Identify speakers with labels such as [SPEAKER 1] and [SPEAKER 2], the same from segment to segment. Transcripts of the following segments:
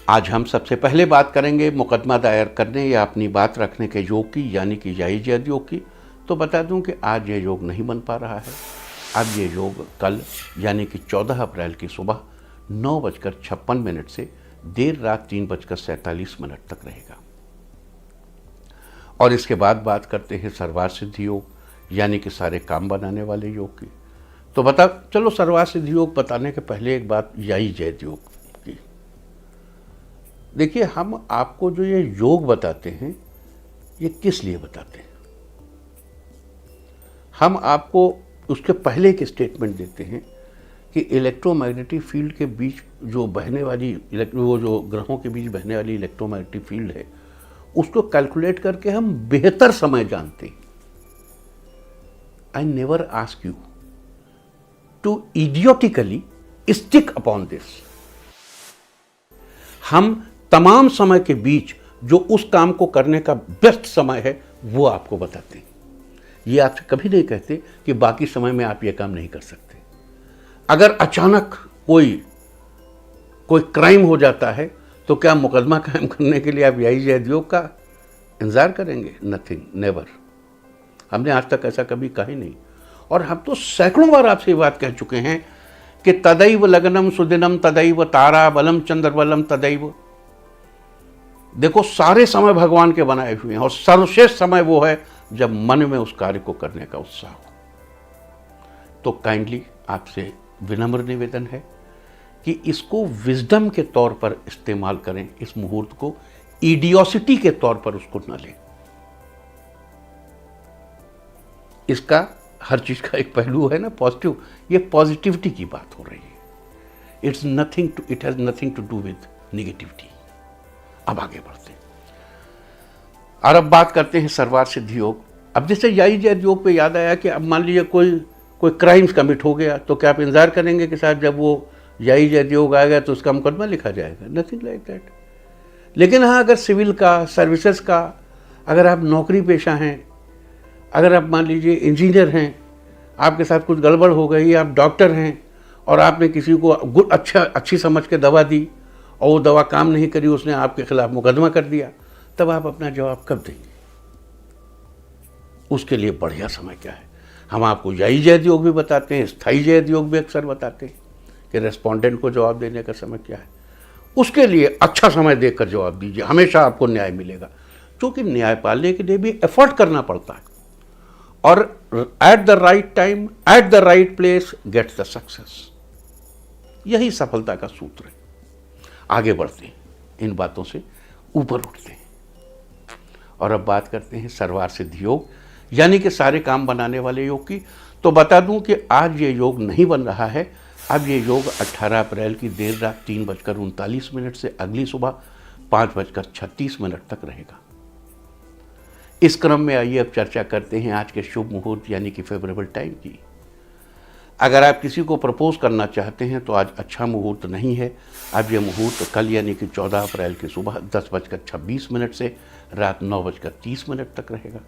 [SPEAKER 1] आज हम सबसे पहले बात करेंगे मुकदमा दायर करने या अपनी बात रखने के योग की, यानी कि जायज़ योग की। तो बता दूं कि आज ये योग नहीं बन पा रहा है। अब ये योग कल यानी कि 14 अप्रैल की सुबह 9:56 से देर रात 3:47 तक रहेगा। और इसके बाद बात करते हैं सर्वार्थ सिद्धि योग, यानी कि सारे काम बनाने वाले योग की। तो चलो सर्वार्थ सिद्धि योग बताने के पहले एक बात जायज़ योग की। देखिए, हम आपको जो ये योग बताते हैं ये किस लिए बताते हैं। हम आपको उसके पहले एक स्टेटमेंट देते हैं कि इलेक्ट्रोमैग्नेटिक फील्ड के बीच जो बहने वाली वो जो ग्रहों के बीच बहने वाली इलेक्ट्रोमैग्नेटिक फील्ड है उसको कैलकुलेट करके हम बेहतर समय जानते हैं। I never ask you to idiotically stick upon this. हम तमाम समय के बीच जो उस काम को करने का बेस्ट समय है वो आपको बताते हैं। ये आपसे कभी नहीं कहते कि बाकी समय में आप ये काम नहीं कर सकते। अगर अचानक कोई क्राइम हो जाता है तो क्या मुकदमा कायम करने के लिए आप जायज़ योग का इंतजार करेंगे? Nothing, never. हमने आज तक ऐसा कभी कहा ही नहीं। और हम तो सैकड़ों बार आपसे ये बात कह चुके हैं कि तदैव लग्नम सुदिनम तदैव तारा बलम चंद्र बलम तदैव। देखो, सारे समय भगवान के बनाए हुए हैं और सर्वश्रेष्ठ समय वो है जब मन में उस कार्य को करने का उत्साह हो। तो काइंडली आपसे विनम्र निवेदन है कि इसको विजडम के तौर पर इस्तेमाल करें। इस मुहूर्त को इडियोसिटी के तौर पर उसको न लें। इसका हर चीज का एक पहलू है ना, पॉजिटिव। ये पॉजिटिविटी की बात हो रही है। It has nothing to do with negativity. अब आगे बढ़ते हैं और अब बात करते हैं सर्वार्थ सिद्धि योग। अब जैसे जायज़ योग पे याद आया कि अब मान लीजिए कोई क्राइम्स कमिट हो गया तो क्या आप इंतजार करेंगे कि साहब जब वो जायज़ योग आएगा तो उसका मुकदमा लिखा जाएगा? Nothing like that. लेकिन हाँ, अगर सिविल का, सर्विसेज का, अगर आप नौकरी पेशा हैं, अगर आप मान लीजिए इंजीनियर हैं, आपके साथ कुछ गड़बड़ हो गई, आप डॉक्टर हैं और आपने किसी को अच्छी समझ के दवा दी और वो दवा काम नहीं करी, उसने आपके खिलाफ मुकदमा कर दिया, तब आप अपना जवाब कब देंगे? उसके लिए बढ़िया समय क्या है? हम आपको जायज़ योग भी बताते हैं, स्थायी जायज़ योग भी अक्सर बताते हैं कि रेस्पोंडेंट को जवाब देने का समय क्या है। उसके लिए अच्छा समय देकर जवाब दीजिए, हमेशा आपको न्याय मिलेगा। क्योंकि न्याय पाने के लिए भी एफर्ट करना पड़ता है और at the right time at the right place gets the success. यही सफलता का सूत्र है। आगे बढ़ते हैं, इन बातों से ऊपर उठते हैं और अब बात करते हैं सर्वार्थ सिद्धि योग, यानी कि सारे काम बनाने वाले योग की। तो बता दूं कि आज ये योग नहीं बन रहा है। अब ये योग 18 अप्रैल की देर रात 3:39 से अगली सुबह 5:36 तक रहेगा। इस क्रम में आइए अब चर्चा करते हैं आज के शुभ मुहूर्त यानी कि फेवरेबल टाइम की। अगर आप किसी को प्रपोज करना चाहते हैं तो आज अच्छा मुहूर्त नहीं है। अब यह मुहूर्त कल यानी कि 14 अप्रैल की सुबह 10:26 से रात 9:30 तक रहेगा।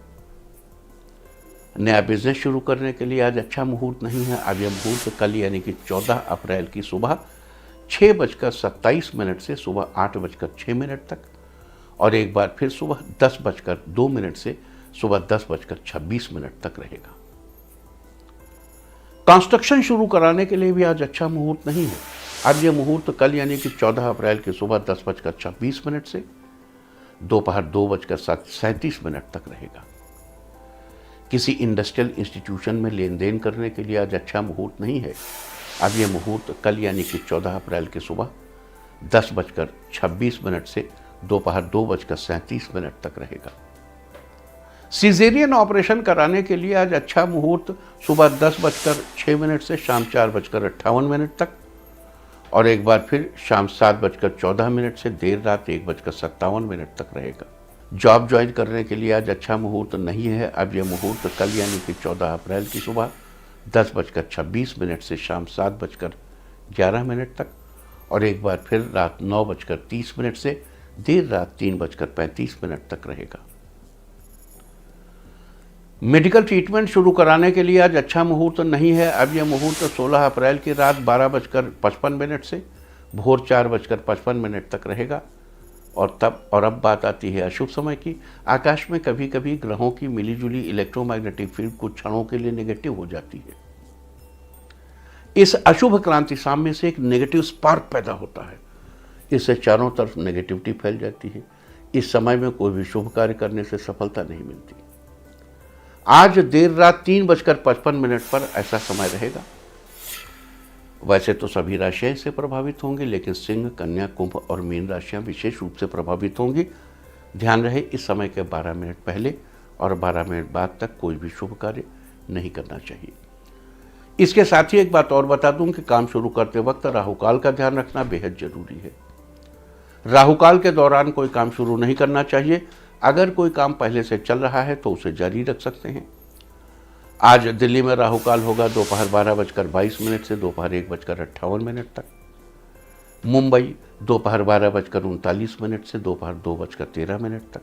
[SPEAKER 1] नया बिजनेस शुरू करने के लिए आज अच्छा मुहूर्त नहीं है। अब यह मुहूर्त कल यानी कि 14 अप्रैल की सुबह 6:27 से सुबह 8:06 तक और एक बार फिर सुबह 10:02 से सुबह 10:26 तक रहेगा। कंस्ट्रक्शन शुरू कराने के लिए भी आज अच्छा मुहूर्त नहीं है। अब यह मुहूर्त कल यानी कि 14 अप्रैल की सुबह 10:26 से दोपहर 2:37 तक रहेगा। किसी इंडस्ट्रियल इंस्टीट्यूशन में लेन देन करने के लिए आज अच्छा मुहूर्त नहीं है। अब यह मुहूर्त कल यानी कि 14 अप्रैल की सुबह 10:26 से दोपहर 2:37 तक रहेगा। सीजेरियन ऑपरेशन कराने के लिए आज अच्छा मुहूर्त सुबह 10:06 से शाम 4:58 तक और एक बार फिर शाम 7:14 से देर रात 1:57 तक रहेगा। जॉब ज्वाइन करने के लिए आज अच्छा मुहूर्त नहीं है। अब यह मुहूर्त कल यानी कि 14 अप्रैल की सुबह 10:26 से शाम 7:11 तक और एक बार फिर रात 9:30 से देर रात 3:35 तक रहेगा। मेडिकल ट्रीटमेंट शुरू कराने के लिए आज अच्छा मुहूर्त नहीं है। अब यह मुहूर्त 16 अप्रैल की रात 12:55 से भोर 4:55 तक रहेगा। और अब बात आती है अशुभ समय की। आकाश में कभी कभी ग्रहों की मिलीजुली इलेक्ट्रोमैग्नेटिक फील्ड कुछ क्षणों के लिए नेगेटिव हो जाती है। इस अशुभ क्रांति साम्य से एक नेगेटिव स्पार्क पैदा होता है। इससे चारों तरफ नेगेटिविटी फैल जाती है। इस समय में कोई भी शुभ कार्य करने से सफलता नहीं मिलती। आज देर रात 3:55 पर ऐसा समय रहेगा। वैसे तो सभी राशियां इससे प्रभावित होंगी, लेकिन सिंह, कन्या, कुंभ और मीन राशियां विशेष रूप से प्रभावित होंगी। ध्यान रहे, इस समय के 12 मिनट पहले और 12 मिनट बाद तक कोई भी शुभ कार्य नहीं करना चाहिए। इसके साथ ही एक बात और बता दूं कि काम शुरू करते वक्त राहुकाल का ध्यान रखना बेहद जरूरी है। राहुकाल के दौरान कोई काम शुरू नहीं करना चाहिए। अगर कोई काम पहले से चल रहा है तो उसे जारी रख सकते हैं। आज दिल्ली में राहुकाल होगा दोपहर 12:22 से दोपहर 1:58 तक। मुंबई दोपहर 12:39 से दोपहर 2:13 तक।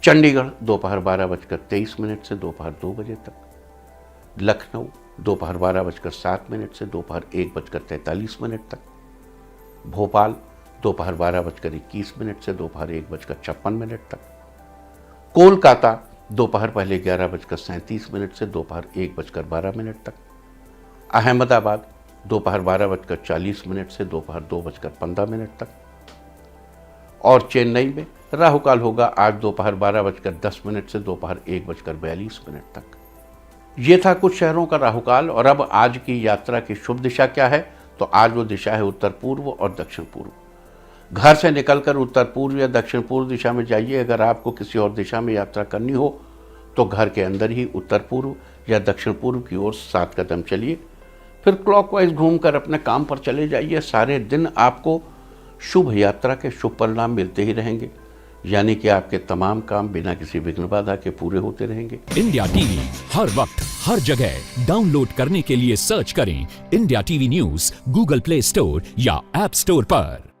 [SPEAKER 1] चंडीगढ़ दोपहर 12:23 से दोपहर 2 बजे तक। लखनऊ दोपहर 12:07 से दोपहर 1:43 तक। भोपाल दोपहर 12:21 से दोपहर 1:56 तक। कोलकाता दोपहर पहले 11:37 से दोपहर 1:12 तक। अहमदाबाद दोपहर 12:40 से दोपहर 2:15 तक। और चेन्नई में राहुकाल होगा आज दोपहर 12:10 से दोपहर 1:42 तक। ये था कुछ शहरों का राहुकाल। और अब आज की यात्रा की शुभ दिशा क्या है, तो आज वो दिशा है उत्तर पूर्व और दक्षिण पूर्व। घर से निकलकर उत्तर पूर्व या दक्षिण पूर्व दिशा में जाइए। अगर आपको किसी और दिशा में यात्रा करनी हो तो घर के अंदर ही उत्तर पूर्व या दक्षिण पूर्व की ओर 7 कदम चलिए, फिर क्लॉकवाइज घूमकर अपने काम पर चले जाइए। सारे दिन आपको शुभ यात्रा के शुभ परिणाम मिलते ही रहेंगे, यानी कि आपके तमाम काम बिना किसी विघ्न बाधा के पूरे होते रहेंगे।
[SPEAKER 2] इंडिया टीवी हर वक्त हर जगह डाउनलोड करने के लिए सर्च करें India TV news Google play store या ऐप स्टोर पर।